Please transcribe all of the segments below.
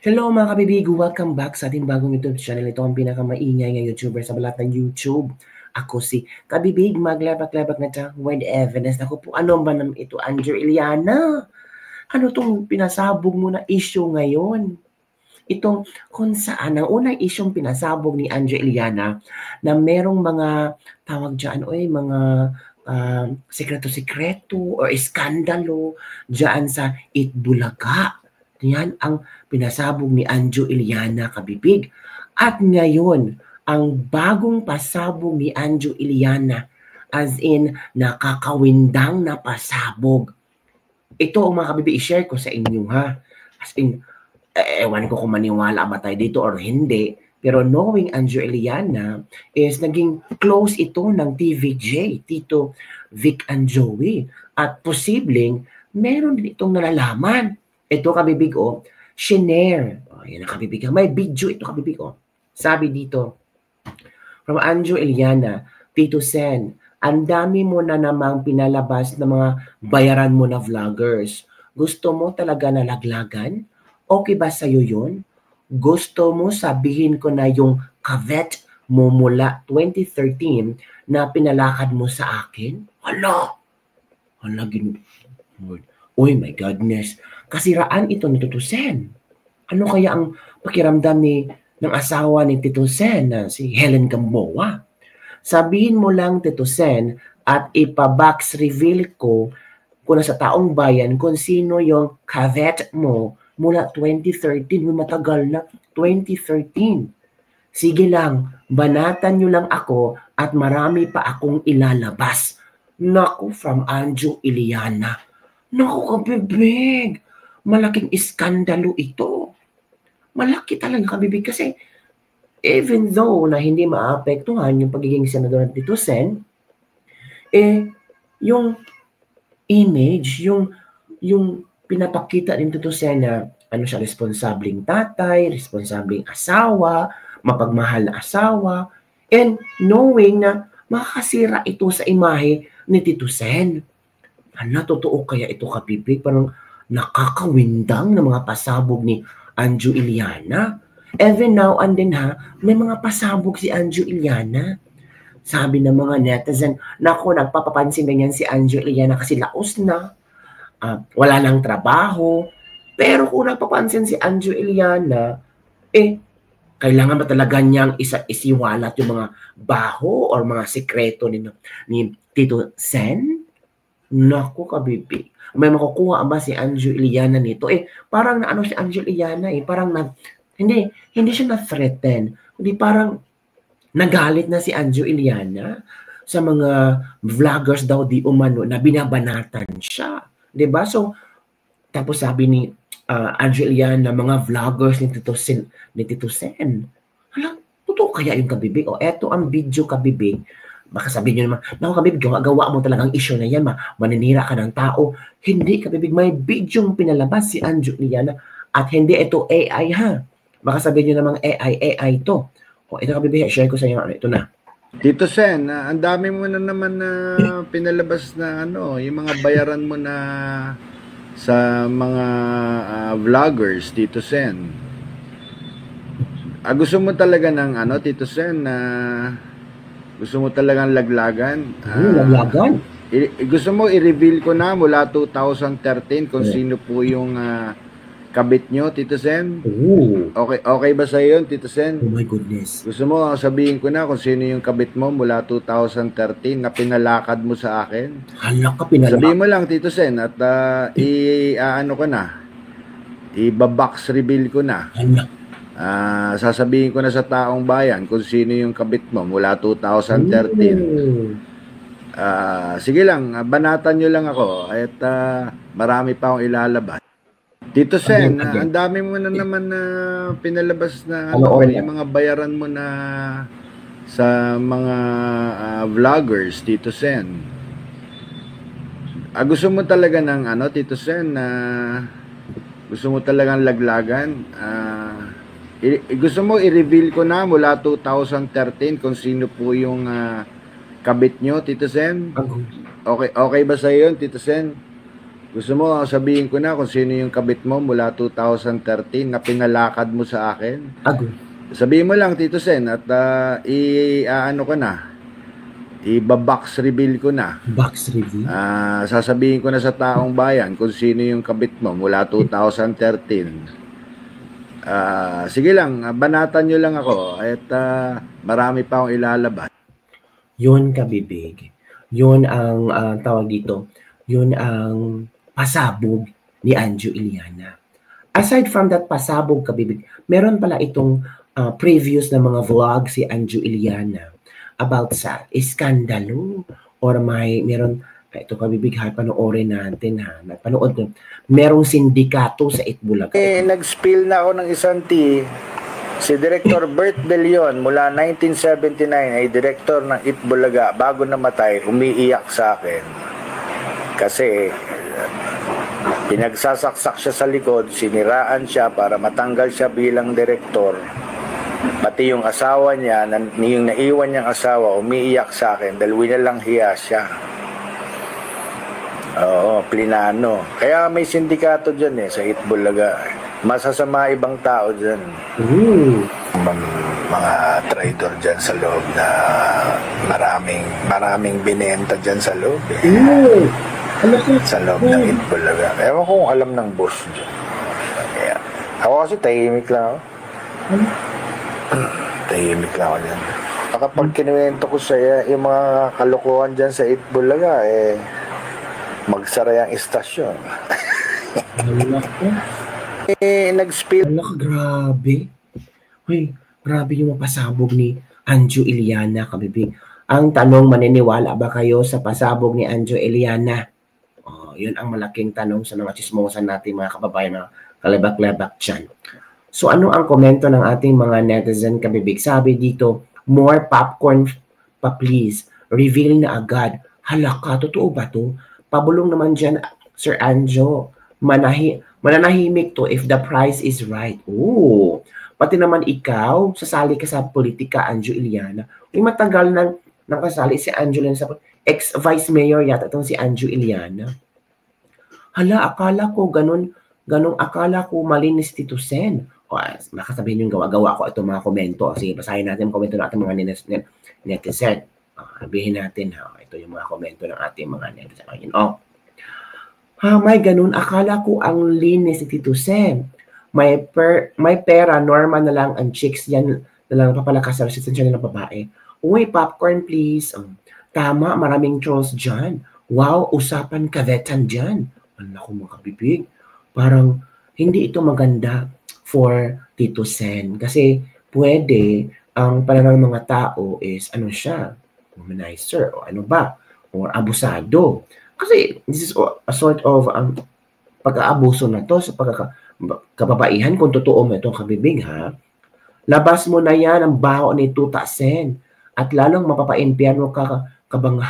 Hello mga kabibig! Welcome back sa ating bagong YouTube channel. Ito ang pinakamaingay ng YouTuber sa balat ng YouTube. Ako si Kabibig, maglabak-labak na siya with evidence. Ako po, ano ba naman ito, Andrew Iliana? Ano tong pinasabog mo na issue ngayon? Itong kung saan, ang unang isyong pinasabog ni Andrew Iliana na merong mga tawag dyan, mga sekreto-sekreto or iskandalo dyan sa Itbulaga. Yan ang pinasabog ni Anjo Iliana, kabibig. At ngayon, ang bagong pasabog ni Anjo Iliana, as in nakakawindang na pasabog. Ito ang mga kabibig, i-share ko sa inyo ha. As in, ewan ko kung maniwala ba tayo dito or hindi, pero knowing Anjo Iliana is naging close ito ng TVJ, Tito Vic and Joey. At posibleng meron din itong nalalaman. Ito kabibig shinare. Yan ang kabibig. May video ito kabibig Sabi dito, from Anjo Iliana, Tito Sen, ang dami mo na namang pinalabas ng mga bayaran mo na vloggers. Gusto mo talaga na laglagan? Okay ba sa'yo yun? Gusto mo sabihin ko na yung kavet mo mula 2013 na pinalakad mo sa akin? Hala! Uy, my goodness. Kasiraan ito ni Tito Sen. Ano kaya ang pakiramdam ng asawa ni Tito Sen na si Helen Gamboa? Sabihin mo lang, Tito Sen, at ipa-box reveal ko kung nasa taong bayan kung sino yung kavet mo mula 2013. Matagal na, 2013. Sige lang, banatan nyo lang ako at marami pa akong ilalabas. Naku, from Anjo Iliana. Naku, kabibig. Malaking iskandalo ito. Malaki talaga kabibig kasi even though na hindi maapektuhan yung pagiging senador ng Tito Sen, yung image, yung pinapakita ng Tito Sen na ano siya, responsableng tatay, responsableng asawa, mapagmahal na asawa, and knowing na makakasira ito sa imahe ni Tito Sen. Totoo kaya ito kabibig? Parang nakakawindang na mga pasabog ni Anjo Iliana. Even now and then may mga pasabog si Anjo Iliana. Sabi ng mga netizen, naku, nagpapapansin na yan si Anjo Iliana kasi laos na. Wala nang trabaho. Pero kung napapansin si Anjo Iliana, kailangan ba talaga niyang isiwalat yung mga baho or mga sekreto ni Tito Sen? Naku, kabibig. May makukuha ba si Anjo Iliana nito? Parang na si Anjo Iliana parang hindi siya na-threaten. Hindi parang nagalit na si Anjo Iliana sa mga vloggers daw di umano na binabanatan siya. 'Di ba? So, tapos sabi ni Anjo Iliana, mga vloggers ni Tito Sen. Hala, totoo kaya yung kabibig? Eto ang video kabibig. Baka sabihin nyo naman, naku kabibig, gawa mo talagang issue na yan, maninira ka ng tao. Hindi kabibig, may video pinalabas si Anjo Iliana at hindi ito AI Baka sabihin nyo namang AI ito. Ito kabibig, share ko sa inyo, ito na. Tito Sen, ang dami mo na naman na pinalabas na yung mga bayaran mo na sa mga vloggers, Tito Sen. Gusto mo talaga ng Tito Sen, gusto mo talagang laglagan? Laglagan? Gusto mo i-reveal ko na mula 2013 kung sino po yung kabit nyo, Tito Sen? Okay ba sa iyo, Tito Sen? Oh my goodness. Gusto mo sabihin ko na kung sino yung kabit mo mula 2013 na pinalakad mo sa akin? Hala ka, pinalakad. Sabihin mo lang, Tito Sen, at ko na. I-box reveal ko na. Hala. Sasabihin ko na sa taong bayan kung sino yung kabit mo mula 2013. Sige lang, banatan nyo lang ako at marami pa akong ilalabas. Tito Sen, ang dami mo na naman na pinalabas na yung mga bayaran mo na sa mga vloggers, Tito Sen. Gusto mo talaga ng Tito Sen, gusto mo talagang laglagan? Gusto mo i-reveal ko na mula 2013 kung sino po yung kabit nyo, Tito Sen? Okay ba sa iyo, Tito Sen? Gusto mo sabihin ko na kung sino yung kabit mo mula 2013 na pinalakad mo sa akin? Sabihin mo lang, Tito Sen, at ano ko na, i-box reveal ko na. Box reveal? Sasabihin ko na sa taong bayan kung sino yung kabit mo mula 2013. Sige lang, banatan nyo lang ako at marami pa akong ilalabas. Yun, kabibig. Yun ang tawag dito. Yun ang pasabog ni Anjo Iliana. Aside from that pasabog, kabibig, meron pala itong previous na mga vlog si Anjo Iliana about sa iskandalo or meron ito kabibig, panoorin natin ha. Napanood ko. Merong sindikato sa Itbulaga. Nag-spill na ako ng isang tea. Si Director Bert De Leon mula 1979 ay director ng Itbulaga. Bago namatay, umiiyak sa akin. Kasi pinagsasaksak siya sa likod, siniraan siya para matanggal siya bilang direktor. Pati yung asawa niya, yung naiwan niyang asawa, umiiyak sa akin dahil winalang hiya siya. Oo, plinano. Kaya may sindikato dyan sa Itbulaga. Masasama ibang tao dyan. Mga traidor dyan sa loob na maraming binenta dyan sa loob. Sa loob ng Itbulaga. Ewan ko kung alam ng boss dyan. Kaya, ako kasi tahimik lang ako. Tahimik lang ako dyan. Kapag kinuwento ko sa'yo yung mga kalokohan dyan sa Itbulaga, magsara yung istasyon. Nag-spill. Grabe. Uy, grabe yung mapasabog ni Anjo Iliana, kabibig. Ang tanong, maniniwala ba kayo sa pasabog ni Anjo Iliana? Yun ang malaking tanong sa mga chismosan natin, mga kababayan, mga kalabak-labak dyan. So, ano ang komento ng ating mga netizen, kabibig? Sabi dito, more popcorn pa please. Reveal na agad. Halaka, totoo ba to? Pabulong naman dyan, Sir Anjo. Mananahimik to if the price is right. Ooh. Pati naman ikaw, sasali ka sa politika, Anjo Iliana. Uy, matagal nang nakasali si Anjo Iliana sa ex-vice mayor yata itong si Anjo Iliana. Hala, akala ko ganun akala ko malinis Tito Sen. Makasabihin yung gawa-gawa ko itong mga komento. Sige, basahin natin ang komento ng ating mga netizen. Sabihin natin, ito yung mga komento ng ating mga netizen. Ayun, may ganun. Akala ko ang linis si Tito Sen. May pera, normal na lang ang chicks yan na lang papalakas sa resistensya ng babae. Uy, popcorn please. Tama, maraming trolls dyan. Wow, usapan kavetan dyan. Naku mga kabibig. Parang hindi ito maganda for Tito Sen. Kasi pwede ang pananaw ng mga tao is ano siya, womanizer o ano ba, or abusado. Kasi this is a sort of pag-aabuso na to sa pagkakababaihan kung totoo mo itong kabibig ha. Labas mo na yan ang baho ni Tuta Sen at lalong mapapa-impyerno ka kabang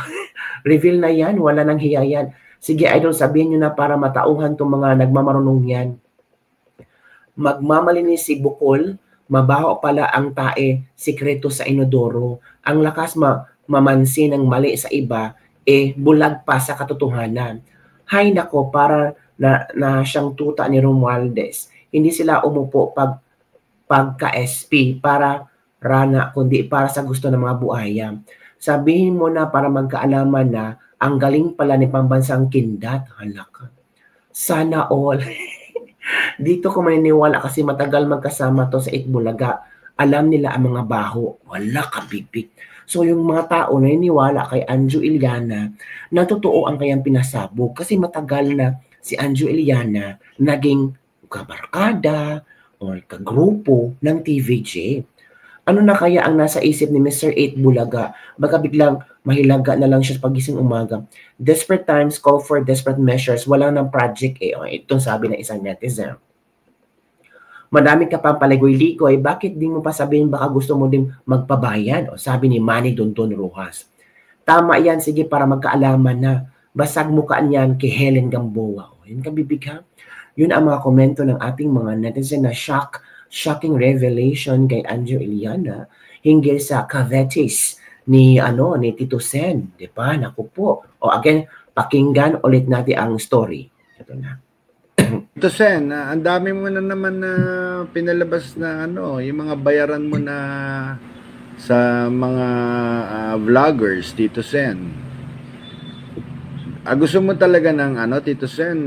reveal na yan, wala nang hiya yan. Sige idol, sabihin nyo na para matauhan itong mga nagmamarunong yan. Magmamalinis si Bukol, mabaho pala ang tae, sikreto sa inodoro. Ang lakas mamansin ng mali sa iba, bulag pa sa katotohanan. Hay nako, para na siyang tuta ni Romualdez. Hindi sila umupo pagka-SP para rana, kundi para sa gusto ng mga buhaya. Sabihin mo na para magkaalaman na ang galing pala ni Pambansang Kindat. Halaka. Sana all. Dito ko maniniwala kasi matagal magkasama to sa Itbulaga. Alam nila ang mga baho. Wala kabibig. So yung mga tao na naniniwala kay Anjo Iliana na totoo ang kayang pinasabog kasi matagal na si Anjo Iliana naging kabarkada o kagrupo ng TVJ. Ano na kaya ang nasa isip ni Mr. Itbulaga? Baka biglang mahilaga na lang siya sa pagising umaga. Desperate times call for desperate measures. Wala nang project Itong sabi ng isang netizen. Madami ka pang paligoy-ligoy, bakit di mo pa sabihin baka gusto mo din magpabayan? Sabi ni Manny Dondon Rojas. Tama yan, sige para magkaalaman na. Basag mukhaan yan kay Helen Gamboa. Yun kabibig ha? Yun ang mga komento ng ating mga netizen na shocking revelation kay Anjo Iliana hinggil sa cavetes ni Tito Sen, 'di ba? Naku po. Again, pakinggan ulit natin ang story. Ito na. Ito Sen, ang dami mo na naman na pinalabas na yung mga bayaran mo na sa mga vloggers, Tito Sen. Gusto mo talaga ng Tito Sen,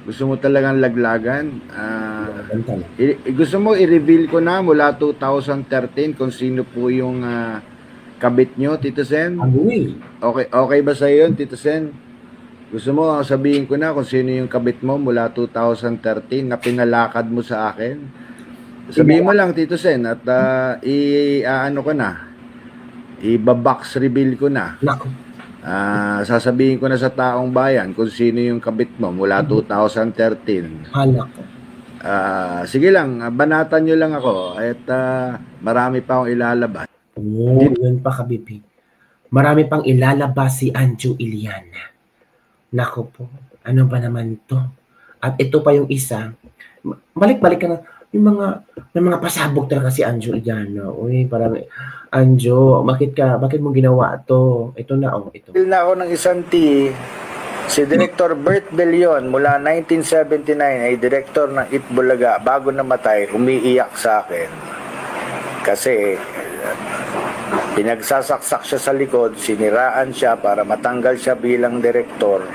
gusto mo talagang laglagan? Gusto mo i-reveal ko na mula 2013 kung sino po yung kabit nyo, Tito Sen? Okay ba sa iyo, Tito Sen? Gusto mo sabihin ko na kung sino yung kabit mo mula 2013 na pinalakad mo sa akin? Sabihin mo lang, Tito Sen, at ko na. I-box reveal ko na. Sasabihin ko na sa taong bayan kung sino yung kabit mo mula 2013. Sige lang, banatan nyo lang ako at marami pa akong ilalabas. Yun pa kabibi. Marami pang ilalabas si Anjo Iliana. Nako po, ano ba naman to? At ito pa yung isa. Balik-balik ka na. Yung mga pasabog talaga si Anjo Iliana. Uy, parang, Anjo, bakit mo ginawa to? Ito na, ito. Bil na ako ng isang si Director Bert Bellion mula 1979 ay director ng Itbulaga. Bago namatay, umiiyak sa akin. Kasi pinagsasaksak siya sa likod, siniraan siya para matanggal siya bilang direktor.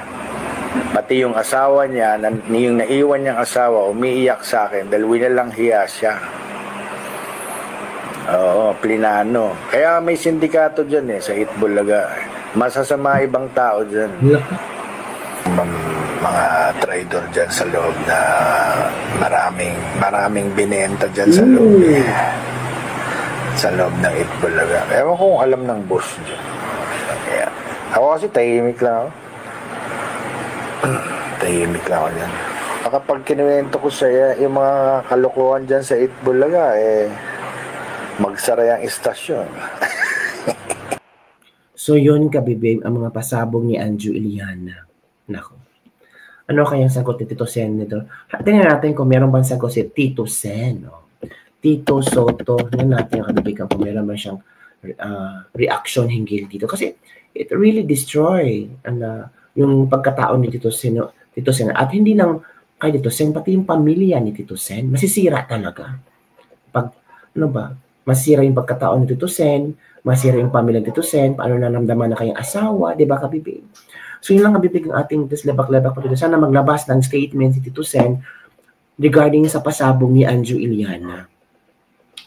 Pati yung asawa niya, yung naiwan niyang asawa, umiiyak sa akin dahil winalang hiya siya. Oo, plinano. Kaya may sindikato dyan sa Itbulaga. Masasama ibang tao dyan. Mga traidor dyan sa loob na maraming binenta dyan sa loob. Sa loob ng Itbulaga. Ewan ko kung alam ng boss dyan. Kaya, ako kasi tahimik lang ako. Tahimik lang ako dyan. Kapag kinuwento ko sa'yo yung mga kalokohan dyan sa Itbulaga, magsara yung istasyon. So yun kabibig ang mga pasabog ni Anjo Iliana. Nako. Ano kayang sagot ni Tito Sen nito? Tingnan natin kung meron bang sagot si Tito Sen. Tito Soto. Tingnan natin ang kabibigan kung meron ba siyang reaction hinggil dito. Kasi it really destroy yung pagkatao ni Tito Sen. At hindi lang kay Tito Sen, pati yung pamilya ni Tito Sen. Masisira talaga. Masira yung pagkatao ni Tito Sen, masira yung pamilya ni Tito Sen, paano nanamdaman na kayang asawa, di ba kabibig? So yun lang kabibig ang ating lebak-lebak po dito. Sana maglabas ng statement si Tito Sen regarding sa pasabog ni Anjo Iliana.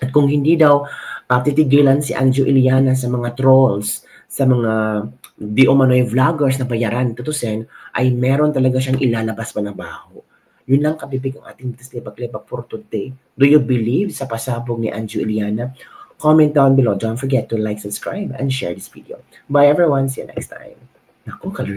At kung hindi daw titigilan si Anjo Iliana sa mga trolls, sa mga di umano'y vloggers na bayaran ni Tito Sen, ay meron talaga siyang ilalabas pa na baho. Yun lang kabibig ang ating lebak-lebak for today. Do you believe sa pasabog ni Anjo Iliana? Comment down below. Don't forget to like, subscribe, and share this video. Bye everyone. See you next time. Naku, kalor